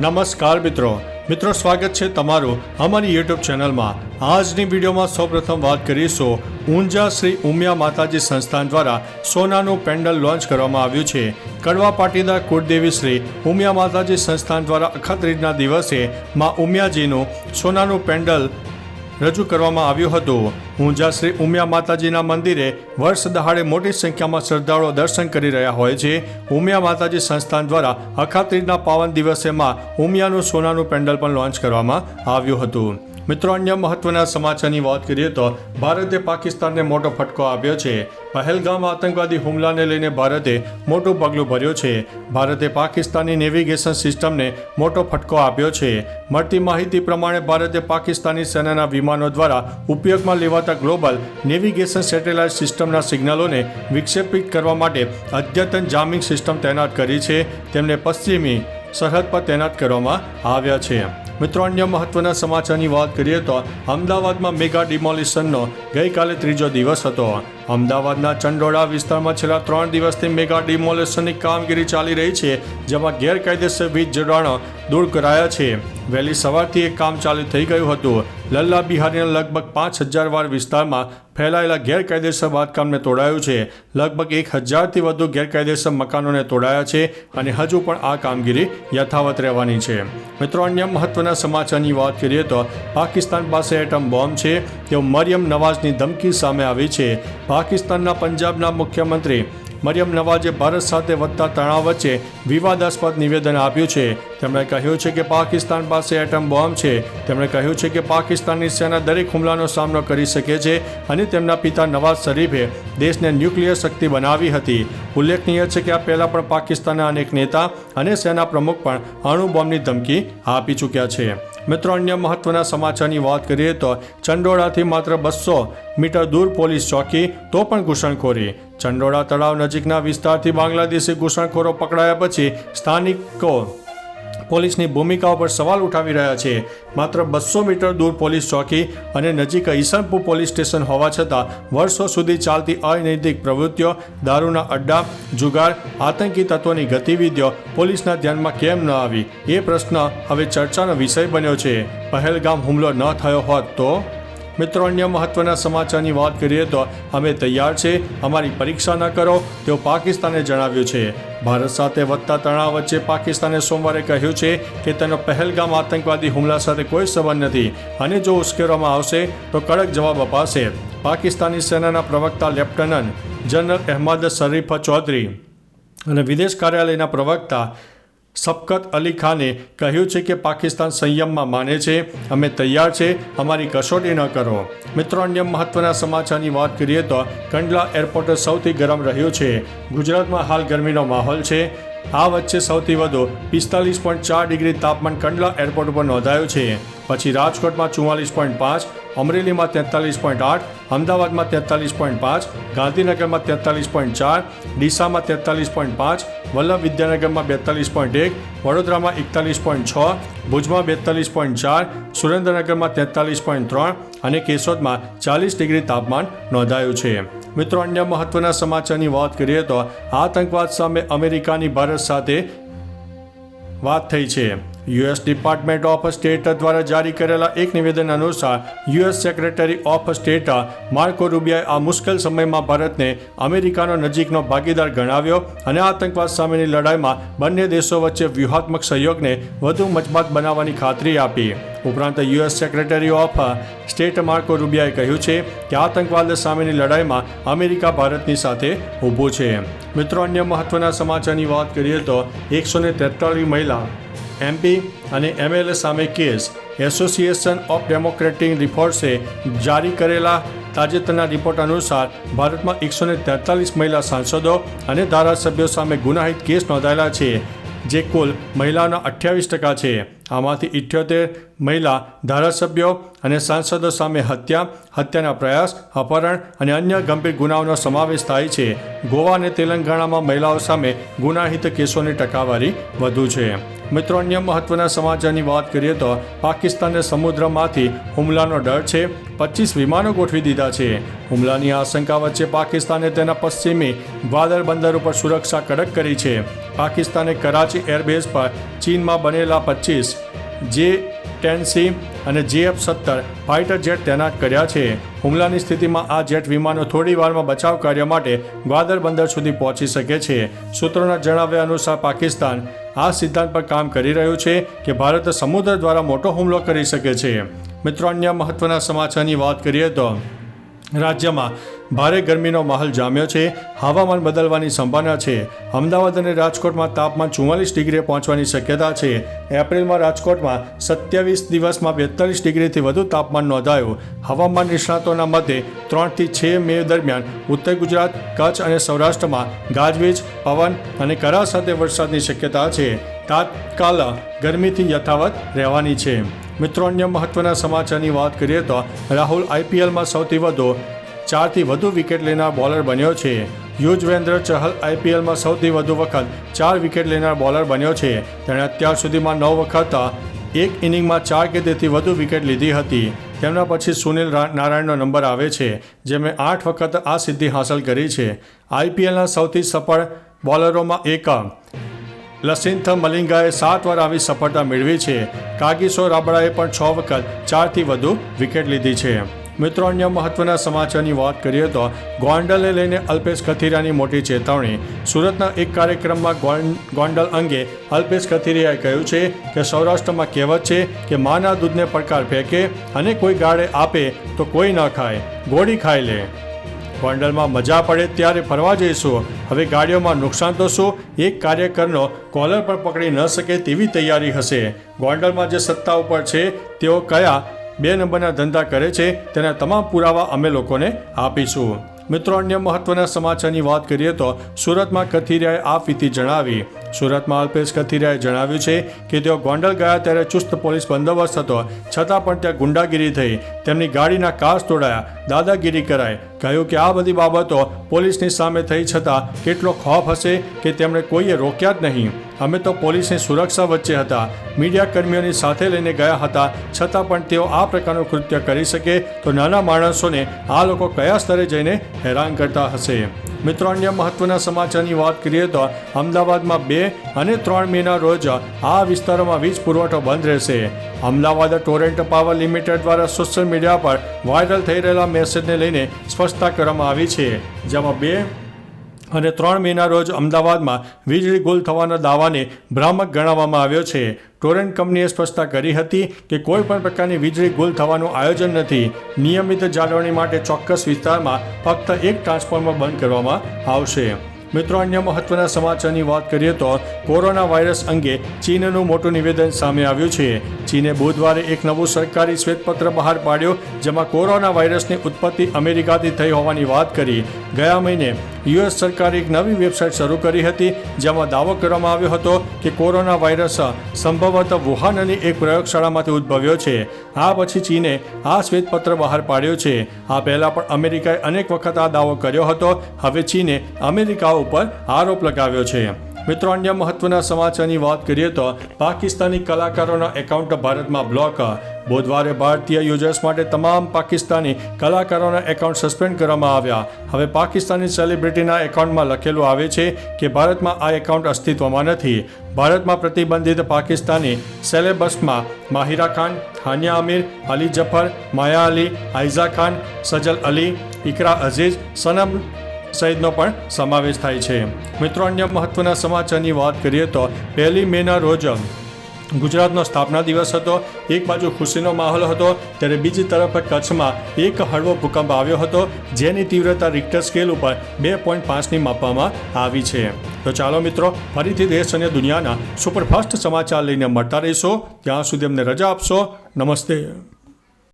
નમસ્કાર મિત્રો સ્વાગત છે તમારું અમારી યુટ્યુબ ચેનલમાં। આજની વિડીયોમાં સૌપ્રથમ વાત કરીશું ઊંઝા શ્રી ઉમિયા માતાજી સંસ્થાન દ્વારા સોનાનું પેન્ડલ લોન્ચ કરવામાં આવ્યું છે। કડવા પાટીદાર કુળદેવી શ્રી ઉમિયા માતાજી સંસ્થાન દ્વારા અખાત્રીજના દિવસે માં ઉમિયાજીનું સોનાનું પેન્ડલ રજૂ કરવામાં આવ્યું હતું। ઊંઝા શ્રી ઉમિયા માતાજીના મંદિરે વર્ષ દહાડે મોટી સંખ્યામાં શ્રદ્ધાળુઓ દર્શન કરી રહ્યા હોય છે। ઉમિયા માતાજી સંસ્થાન દ્વારા અખાત્રીજના પાવન દિવસેમાં ઉમિયાનું સોનાનું પેન્ડલ પણ લોન્ચ કરવામાં આવ્યું હતું। મિત્રો, અન્ય મહત્વના સમાચારની વાત કરીએ તો ભારતે પાકિસ્તાનને મોટો ફટકો આપ્યો છે। પહેલગામ આતંકવાદી હુમલાને લઈને ભારતે મોટું પગલું ભર્યું છે। ભારતે પાકિસ્તાની નેવિગેશન સિસ્ટમને મોટો ફટકો આપ્યો છે। મળતી માહિતી પ્રમાણે ભારતે પાકિસ્તાની સેનાના વિમાનો દ્વારા ઉપયોગમાં લેવાતા ગ્લોબલ નેવિગેશન સેટેલાઇટ સિસ્ટમના સિગ્નલોને વિક્ષેપિત કરવા માટે અદ્યતન જામિંગ સિસ્ટમ તૈનાત કરી છે। તેમને પશ્ચિમી સરહદ પર તૈનાત કરવામાં આવ્યા છે। મિત્રો, અન્ય મહત્વના સમાચારની વાત કરીએ તો અમદાવાદમાં મેગા ડિમોલિશનનો ગઈકાલે ત્રીજો દિવસ હતો। અમદાવાદના ચંડોળા વિસ્તારમાં છેલ્લા 3 દિવસથી મેગા ડિમોલિશનની કામગીરી ચાલી રહી છે, જેમાં ગેરકાયદેસર વીજ જોડાણો દૂર કરાયા છે। વહેલી સવારથી એક કામ ચાલુ થઈ ગયું હતું। લલ્લા બિહારીના લગભગ 5000 વાર વિસ્તારમાં ફેલાયેલા ગેરકાયદેસર બાંધકામને તોડાયું છે। લગભગ 1000થી વધુ ગેરકાયદેસર મકાનોને તોડાયા છે અને હજુ પણ આ કામગીરી યથાવત રહેવાની છે। મિત્રો, અન્ય મહત્વના સમાચારની વાત કરીએ તો પાકિસ્તાન પાસે એટમ બોમ્બ છે તેવું મરિયમ નવાઝની ધમકી સામે આવી છે। પાકિસ્તાનના પંજાબના મુખ્યમંત્રી મરિયમ નવાઝે ભારત સાથે વધતા તણાવ વચ્ચે વિવાદાસ્પદ નિવેદન આપ્યું છે। તેમણે કહ્યું છે કે પાકિસ્તાન પાસે એટમ બોમ્બ છે। તેમણે કહ્યું છે કે પાકિસ્તાનની સેના દરેક હુમલાનો સામનો કરી શકે છે અને તેમના પિતા નવાઝ શરીફે દેશને ન્યુક્લિયર શક્તિ બનાવી હતી। ઉલ્લેખનીય છે કે આ પહેલાં પણ પાકિસ્તાનના અનેક નેતા અને સેના પ્રમુખ પણ અણુ બોમ્બની ધમકી આપી ચૂક્યા છે। મિત્રો, અન્ય મહત્વના સમાચારની વાત કરીએ તો ચંડોળાથી માત્ર 200 મીટર દૂર પોલીસ ચોકી તો પણ ઘૂસણખોરી। ચંડોળા તળાવ નજીકના વિસ્તારથી બાંગ્લાદેશી ઘૂસણખોરો પકડાયા પછી સ્થાનિકો પોલીસની ભૂમિકા પર સવાલ ઉઠાવી રહ્યા છે। માત્ર 200 મીટર દૂર પોલીસ ચોકી અને નજીક ઈસનપુર પોલીસ સ્ટેશન હોવા છતાં વર્ષો સુધી ચાલતી અનૈતિક પ્રવૃત્તિઓ, દારૂના અડ્ડા, જુગાર, આતંકી તત્વોની ગતિવિધિઓ પોલીસના ધ્યાનમાં કેમ ન આવી એ પ્રશ્ન હવે ચર્ચાનો વિષય બન્યો છે। પહેલગામ હુમલો ન થયો હોત તો? મિત્રો, અન્ય મહત્વના સમાચારની વાત કરીએ તો અમે તૈયાર છે, અમારી પરીક્ષા ન કરો તેવું પાકિસ્તાને જણાવ્યું છે। ભારત સાથે વધતા તણાવ વચ્ચે પાકિસ્તાને સોમવારે કહ્યું છે કે તેનો પહેલગામ આતંકવાદી હુમલા સાથે કોઈ સંબંધ નથી અને જો ઉશ્કેરવામાં આવશે તો કડક જવાબ અપાશે। પાકિસ્તાની સેનાના પ્રવક્તા લેફ્ટનન્ટ જનરલ અહેમદ શરીફ ચૌધરી અને વિદેશ કાર્યાલયના પ્રવક્તા શફકત અલી ખાને કહ્યું છે કે પાકિસ્તાન સંયમમાં માને છે। અમે તૈયાર છે, અમારી કસોટી ન કરો। મિત્રો, અન્ય મહત્વના સમાચારની વાત કરીએ તો કંડલા એરપોર્ટ સૌથી ગરમ રહ્યું છે। ગુજરાતમાં હાલ ગરમીનો માહોલ છે। આ વચ્ચે સૌથી વધુ 45.4 ડિગ્રી તાપમાન કંડલા એરપોર્ટ ઉપર નોંધાયું છે। પછી રાજકોટમાં 44.5, અમરેલીમાં 43.8, અમદાવાદમાં 43.5, ગાંધીનગરમાં 43.4, ડીસામાં 43.5, વલ્લભ વિદ્યાનગરમાં 42.1, વડોદરામાં 41.6, ભુજમાં 42.4, સુરેન્દ્રનગરમાં 43.3 અને કેશોદમાં 40 ડિગ્રી તાપમાન નોંધાયું છે। મિત્રો, અન્ય મહત્વના સમાચારની વાત કરીએ તો આતંકવાદ સામે અમેરિકાની ભારત સાથે વાત થઈ છે। યુએસ ડિપાર્ટમેન્ટ ઓફ સ્ટેટ દ્વારા જારી કરેલા એક નિવેદન અનુસાર US secretary of state Marco રૂબિયાએ આ મુશ્કેલ સમયમાં ભારતને અમેરિકાનો નજીકનો ભાગીદાર ગણાવ્યો અને આતંકવાદ સામેની લડાઈમાં બંને દેશો વચ્ચે વ્યૂહાત્મક સહયોગને વધુ મજબૂત બનાવવાની ખાતરી આપી। ઉપરાંત US secretary of state Marco રૂબિયાએ કહ્યું છે કે આતંકવાદ સામેની લડાઈમાં અમેરિકા ભારતની સાથે ઊભું છે। મિત્રો, અન્ય મહત્વના સમાચારની વાત કરીએ તો 143 મહિલા એમપી અને એમએલએ સામે કેસ। એસોસિએશન ઓફ ડેમોક્રેટિક રિફોર્મ્સે જારી કરેલા તાજેતરના રિપોર્ટ અનુસાર ભારતમાં 143 મહિલા સાંસદો અને ધારાસભ્યો સામે ગુનાહિત કેસ નોંધાયેલા છે, જે કુલ મહિલાઓના 28% છે। આમાંથી 78 મહિલા ધારાસભ્યો અને સાંસદો સામે હત્યાના પ્રયાસ, અપહરણ અને અન્ય ગંભીર ગુનાઓનો સમાવેશ થાય છે. ગોવા અને તેલંગાણામાં મહિલાઓ સામે ગુનાહિત કેસોની ટકાવારી વધુ છે. મિત્રો, અન્ય મહત્વના સમાચારની વાત કરીએ તો પાકિસ્તાનને સમુદ્રમાંથી હુમલાનો ડર છે. 25 વિમાનો ગોઠવી દીધા છે. હુમલાની આશંકા વચ્ચે પાકિસ્તાને તેના પશ્ચિમી ગ્વાદર બંદર ઉપર સુરક્ષા કડક કરી છે. પાકિસ્તાને કરાચી એરબેઝ પર ચીનમાં બનેલા 25 J-10C અને JF-17 ફાઇટર જેટ તૈનાત કર્યા છે. હુમલાની સ્થિતિમાં આ જેટ વિમાનો થોડી વારમાં બચાવ કાર્ય માટે ગ્વાદર બંદર સુધી પહોંચી શકે છે. સૂત્રોના જણાવ્યા અનુસાર પાકિસ્તાન આ સિદ્ધાંત પર કામ કરી રહ્યું છે કે ભારત સમુદ્ર દ્વારા મોટો હુમલો કરી શકે છે. મિત્રો, અન્ય મહત્વના સમાચારની વાત કરીએ તો રાજ્યમાં ભારે ગરમીનો માહોલ જામ્યો છે. હવામાન બદલવાની સંભાવના છે. અમદાવાદ અને રાજકોટમાં તાપમાન 44 ડિગ્રીએ પહોંચવાની શક્યતા છે. એપ્રિલમાં રાજકોટમાં 27 દિવસમાં 42 ડિગ્રીથી વધુ તાપમાન નોંધાયું. હવામાન નિષ્ણાતોના મતે 3 થી 6 મે દરમિયાન ઉત્તર ગુજરાત, કચ્છ અને સૌરાષ્ટ્રમાં ગાજવીજ, પવન અને કરા સાથે વરસાદની શક્યતા છે. તાત્કાલ ગરમીથી યથાવત રહેવાની છે. મિત્રો, અન્ય મહત્વના સમાચારની વાત કરીએ તો રાહુલ IPLમાં સૌથી વધુ 4 થી વધુ વિકેટ લેનાર બોલર બન્યો છે. યુજવેન્દ્ર ચહલ IPLમાં સૌથી વધુ વખત 4 વિકેટ લેનાર બોલર બન્યો છે. તેણે અત્યાર સુધીમાં 9 વખત એક ઇનિંગમાં 4 કે તેથી વધુ વિકેટ લીધી હતી. તેમના પછી સુનિલ નારાયણનો નંબર આવે છે, જેમણે 8 વખત આ સિદ્ધિ હાંસલ કરી છે. IPLના સૌથી સફળ બોલરોમાં એક લસિથ મલિંગાએ 7 વાર આવી સફળતા મેળવી છે. કાગિસો રાબડાએ પણ 6 વખત 4 થી વધુ વિકેટ લીધી છે. મિત્રો, અન્ય મહત્વના સમાચારની વાત કરીએ તો ગોંડલને લઈને અલ્પેશ કથિરિયાની મોટી ચેતવણી. સુરતના એક કાર્યક્રમમાં ગોંડલ અંગે અલ્પેશ કથિરિયાએ કહ્યું છે કે સૌરાષ્ટ્રમાં કહેવત છે કે માના દૂધને પડકાર ફેંકે અને કોઈ ગાળે આપે તો કોઈ ન ખાય, ગોળી ખાઈ લે. ગોંડલમાં મજા પડે ત્યારે ફરવા જઈશું. હવે ગાડીઓમાં નુકસાન તો શું? એક કાર્યકરનો કોલર પર પકડી ન શકે તેવી તૈયારી હશે. ગોંડલમાં જે સત્તા ઉપર છે તેઓ કયા 2 નંબરના ધંધા કરે છે તેના તમામ પુરાવા અમે લોકોને આપીશું. મિત્રો, અન્ય મહત્વના સમાચારની વાત કરીએ તો સુરતમાં કથિરિયાએ આ ફીતી જણાવી. સુરતમાં અલ્પેશ કથિરિયાએ જણાવ્યું છે કે તેઓ ગોંડલ ગયા ત્યારે ચુસ્ત પોલીસ બંદોબસ્ત હતો, છતાં પણ ત્યાં ગુંડાગીરી થઈ. તેમની ગાડીના કાચ તોડાયા, દાદાગીરી કરાઈ. કહ્યું કે આ બધી બાબતો પોલીસની સામે થઈ છતાં કેટલો ખોફ હશે કે તેમણે કોઈએ રોક્યા જ નહીં. અમે તો પોલીસની સુરક્ષા વચ્ચે હતા, મીડિયા કર્મીઓની સાથે લઈને ગયા હતા, છતાં પણ તેઓ આ પ્રકારનું કૃત્ય કરી શકે તો નાના માણસોને આ લોકો કયા સ્તરે જઈને હેરાન કરતા હશે. મિત્રો, અન્ય મહત્વના સમાચારની વાત કરીએ તો અમદાવાદમાં 2 અને 3 મેના રોજ આ વિસ્તારોમાં વીજ પુરવઠો બંધ રહેશે. અમદાવાદ ટોરેન્ટ પાવર લિમિટેડ દ્વારા સોશિયલ મીડિયા પર વાયરલ થઈ રહેલા મેસેજને લઈને સ્પષ્ટતા કરવામાં આવી છે, જેમાં 2 અને 3 મેના રોજ અમદાવાદમાં વીજળી ગુલ થવાના દાવાને ભ્રામક ગણાવવામાં આવ્યો છે. ટોરેન્ટ કંપનીએ સ્પષ્ટતા કરી હતી કે કોઈ પણ પ્રકારની વીજળી ગુલ થવાનું આયોજન નથી. નિયમિત જાળવણી માટે ચોક્કસ વિસ્તારમાં ફક્ત એક ટ્રાન્સફોર્મર બંધ કરવામાં આવશે. મિત્રો, અન્ય મહત્વના સમાચારની વાત કરીએ તો કોરોના વાયરસ અંગે ચીનનું મોટું નિવેદન સામે આવ્યું છે. ચીને બુધવારે એક નવું સરકારી શ્વેતપત્ર બહાર પાડ્યું, જેમાં કોરોના વાયરસની ઉત્પત્તિ અમેરિકાથી થઈ હોવાની વાત કરી. ગયા મહિને US સરકારે એક નવી વેબસાઇટ શરૂ કરી હતી, જેમાં દાવો કરવામાં આવ્યો હતો કે કોરોના વાયરસ સંભવતઃ વુહાનની એક પ્રયોગશાળામાંથી ઉદ્ભવ્યો છે. આ પછી ચીને આ શ્વેતપત્ર બહાર પાડ્યો છે. આ પહેલાં પણ અમેરિકાએ અનેક વખત આ દાવો કર્યો હતો. હવે ચીને અમેરિકા ઉપર આરોપ લગાવ્યો છે. મિત્રો, અન્ય મહત્વના સમાચારની વાત કરીએ તો પાકિસ્તાની કલાકારોના એકાઉન્ટ ભારતમાં બ્લોક. બુધવારે ભારતીય યુઝર્સ માટે તમામ પાકિસ્તાની કલાકારોના એકાઉન્ટ સસ્પેન્ડ કરવામાં આવ્યા. હવે પાકિસ્તાની સેલિબ્રિટીના એકાઉન્ટમાં લખેલું આવે છે કે ભારતમાં આ એકાઉન્ટ અસ્તિત્વમાં નથી. ભારતમાં પ્રતિબંધિત પાકિસ્તાની સેલેબ્સમાં માહિરા ખાન, હાનિયા અમીર, અલી જફર, માયા અલી, આઇઝા ખાન, સજલ અલી, ઇકરા અઝીઝ, સનમ સહિતનો પણ સમાવેશ થાય છે. મિત્રો, અન્ય મહત્વના સમાચારની વાત કરીએ તો 1 મેના રોજ ગુજરાતનો સ્થાપના દિવસ હતો. એક બાજુ ખુશીનો માહોલ હતો, ત્યારે બીજી તરફ કચ્છમાં એક હળવો ભૂકંપ આવ્યો હતો, જેની તીવ્રતા રિક્ટર સ્કેલ ઉપર 2.5ની માપવામાં આવી છે. તો ચાલો મિત્રો, ફરીથી દેશ અને દુનિયાના સુપરફાસ્ટ સમાચાર લઈને મળતા રહીશો. ત્યાં સુધી અમને રજા આપશો. નમસ્તે.